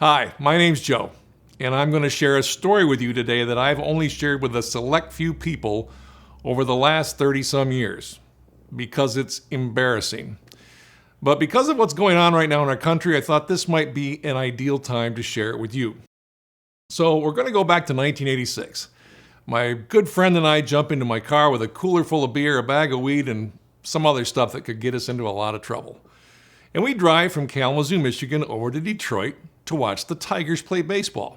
Hi, my name's Joe, and I'm going to share a story with you today that I've only shared with a select few people over the last 30-some years because it's embarrassing. But because of what's going on right now in our country, I thought this might be an ideal time to share it with you. So we're going to go back to 1986. My good friend and I jump into my car with a cooler full of beer, a bag of weed, and some other stuff that could get us into a lot of trouble. And we drive from Kalamazoo, Michigan over to Detroit to watch the Tigers play baseball.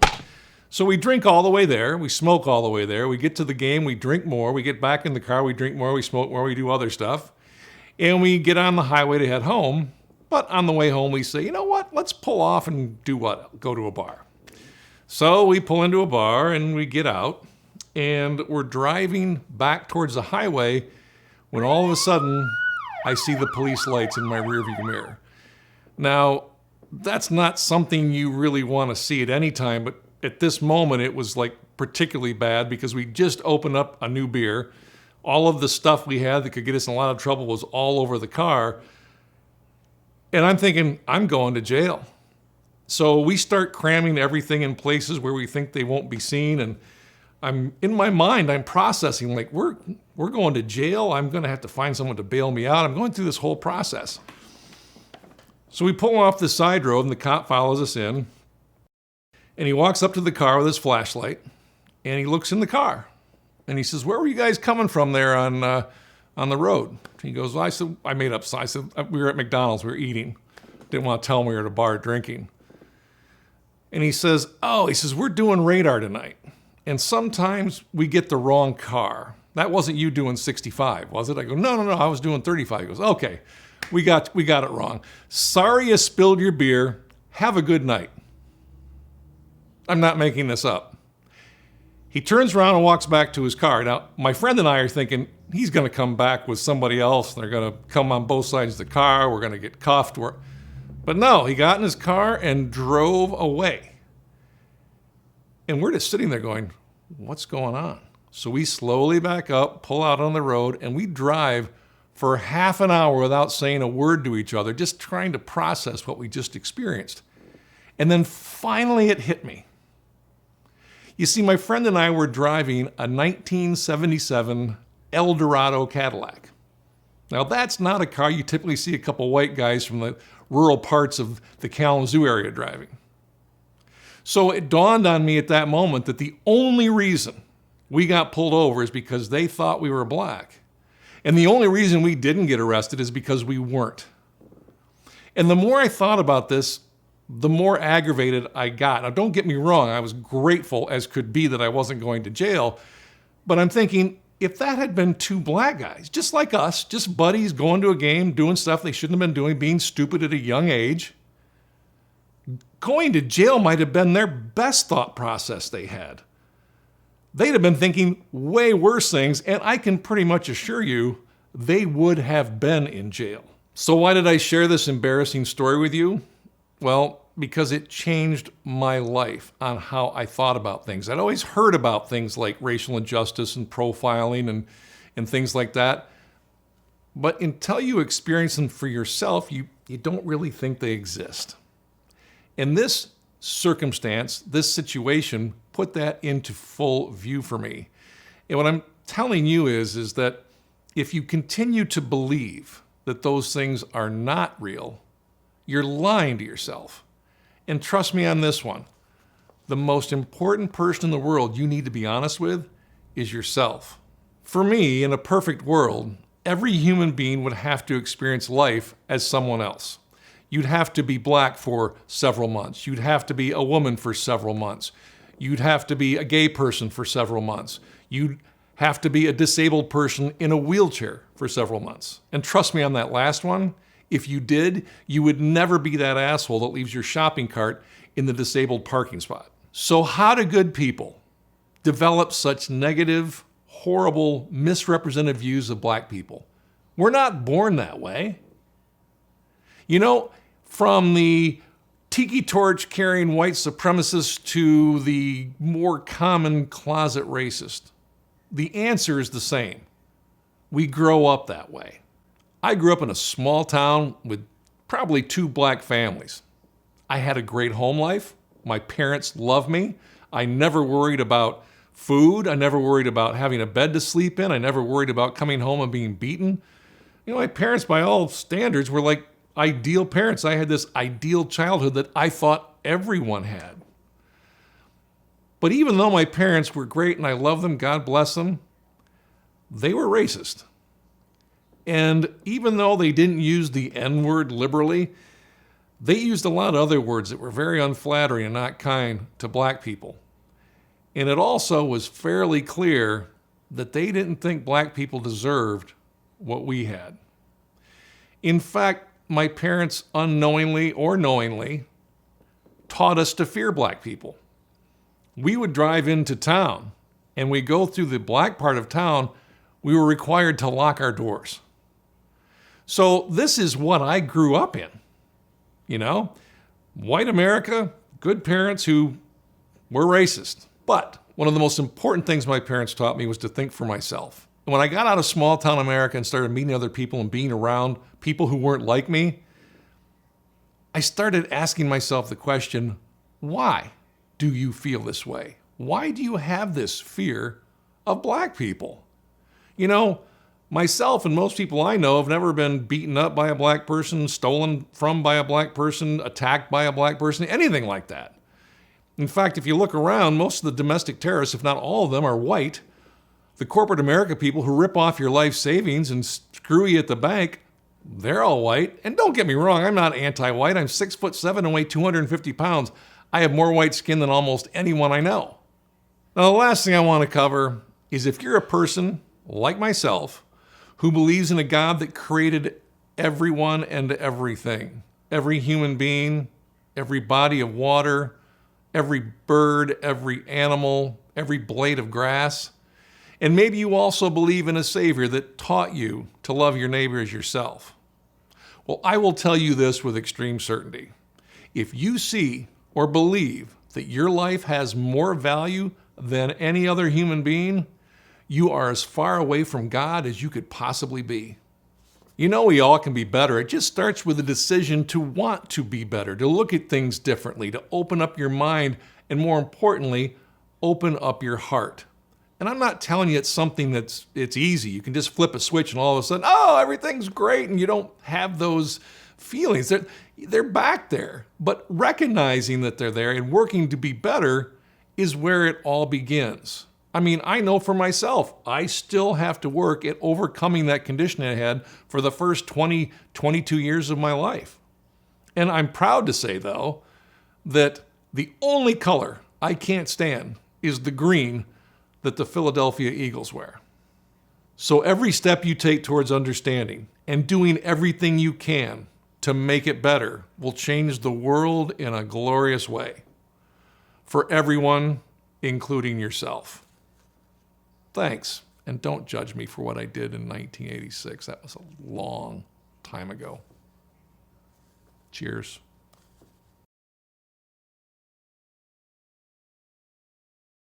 So we drink all the way there, we smoke all the way there, we get to the game, we drink more, we get back in the car, we drink more, we smoke more, we do other stuff, and we get on the highway to head home. But on the way home we say, you know what, let's pull off and do what? Go to a bar. So we pull into a bar and we get out, and we're driving back towards the highway when all of a sudden I see the police lights in my rearview mirror. Now, that's not something you really want to see at any time, but at this moment it was like particularly bad because we just opened up a new beer. All of the stuff we had that could get us in a lot of trouble was all over the car. And I'm thinking, I'm going to jail. So we start cramming everything in places where we think they won't be seen. And I'm in my mind, I'm processing like, we're going to jail. I'm going to have to find someone to bail me out. I'm going through this whole process. So we pull off the side road and the cop follows us in. And he walks up to the car with his flashlight and he looks in the car. And he says, where were you guys coming from there on the road? He goes, well, I made up. I said, we were at McDonald's, we were eating. Didn't want to tell him we were at a bar drinking. And he says, we're doing radar tonight. And sometimes we get the wrong car. That wasn't you doing 65, was it? I go, no, I was doing 35. He goes, okay, we got it wrong. Sorry you spilled your beer. Have a good night. I'm not making this up. He turns around and walks back to his car. Now, my friend and I are thinking he's going to come back with somebody else. They're going to come on both sides of the car. We're going to get cuffed. But no, he got in his car and drove away. And we're just sitting there going, what's going on? So we slowly back up, pull out on the road, and we drive for half an hour without saying a word to each other, just trying to process what we just experienced. And then finally it hit me. You see, my friend and I were driving a 1977 Dorado Cadillac. Now, that's not a car you typically see a couple white guys from the rural parts of the Kalamazoo area driving. So it dawned on me at that moment that the only reason we got pulled over is because they thought we were black. And the only reason we didn't get arrested is because we weren't. And the more I thought about this, the more aggravated I got. Now, don't get me wrong, I was grateful as could be that I wasn't going to jail. But I'm thinking, if that had been two black guys, just like us, just buddies going to a game, doing stuff they shouldn't have been doing, being stupid at a young age, going to jail might have been their best thought process they had. They'd have been thinking way worse things, and I can pretty much assure you they would have been in jail. So why did I share this embarrassing story with you? Well, because it changed my life on how I thought about things. I'd always heard about things like racial injustice and profiling and things like that. But until you experience them for yourself, you don't really think they exist. And this circumstance, this situation, put that into full view for me. And what I'm telling you is that if you continue to believe that those things are not real, you're lying to yourself. And trust me on this one, the most important person in the world you need to be honest with is yourself. For me, in a perfect world, every human being would have to experience life as someone else. You'd have to be black for several months. You'd have to be a woman for several months. You'd have to be a gay person for several months. You'd have to be a disabled person in a wheelchair for several months. And trust me on that last one, if you did, you would never be that asshole that leaves your shopping cart in the disabled parking spot. So how do good people develop such negative, horrible, misrepresented views of black people? We're not born that way. You know, from the tiki torch carrying white supremacist to the more common closet racist, the answer is the same. We grow up that way. I grew up in a small town with probably 2 black families. I had a great home life. My parents love me. I never worried about food. I never worried about having a bed to sleep in. I never worried about coming home and being beaten. My parents, by all standards, were like ideal parents. I had this ideal childhood that I thought everyone had. But even though my parents were great and I love them, God bless them, they were racist. And even though they didn't use the N-word liberally, they used a lot of other words that were very unflattering and not kind to black people. And it also was fairly clear that they didn't think black people deserved what we had. In fact, my parents unknowingly or knowingly taught us to fear black people. We would drive into town and we go through the black part of town, we were required to lock our doors. So this is what I grew up in. White America, good parents who were racist. But one of the most important things my parents taught me was to think for myself. And when I got out of small town America and started meeting other people and being around people who weren't like me, I started asking myself the question, why do you feel this way? Why do you have this fear of black people? Myself and most people I know have never been beaten up by a black person, stolen from by a black person, attacked by a black person, anything like that. In fact, if you look around, most of the domestic terrorists, if not all of them, are white. The corporate America people who rip off your life savings and screw you at the bank, they're all white. And don't get me wrong, I'm not anti-white. I'm 6'7" and weigh 250 pounds. I have more white skin than almost anyone I know. Now, the last thing I want to cover is if you're a person like myself who believes in a God that created everyone and everything, every human being, every body of water, every bird, every animal, every blade of grass, and maybe you also believe in a Savior that taught you to love your neighbor as yourself. Well, I will tell you this with extreme certainty. If you see or believe that your life has more value than any other human being, you are as far away from God as you could possibly be. We all can be better. It just starts with a decision to want to be better, to look at things differently, to open up your mind, and more importantly, open up your heart. And I'm not telling you it's something it's easy. You can just flip a switch and all of a sudden, everything's great, and you don't have those feelings. They're back there. But recognizing that they're there and working to be better is where it all begins. I know for myself, I still have to work at overcoming that condition I had for the first 20, 22 years of my life. And I'm proud to say, though, that the only color I can't stand is the green that the Philadelphia Eagles wear. So every step you take towards understanding and doing everything you can to make it better will change the world in a glorious way for everyone, including yourself. Thanks, and don't judge me for what I did in 1986. That was a long time ago. Cheers.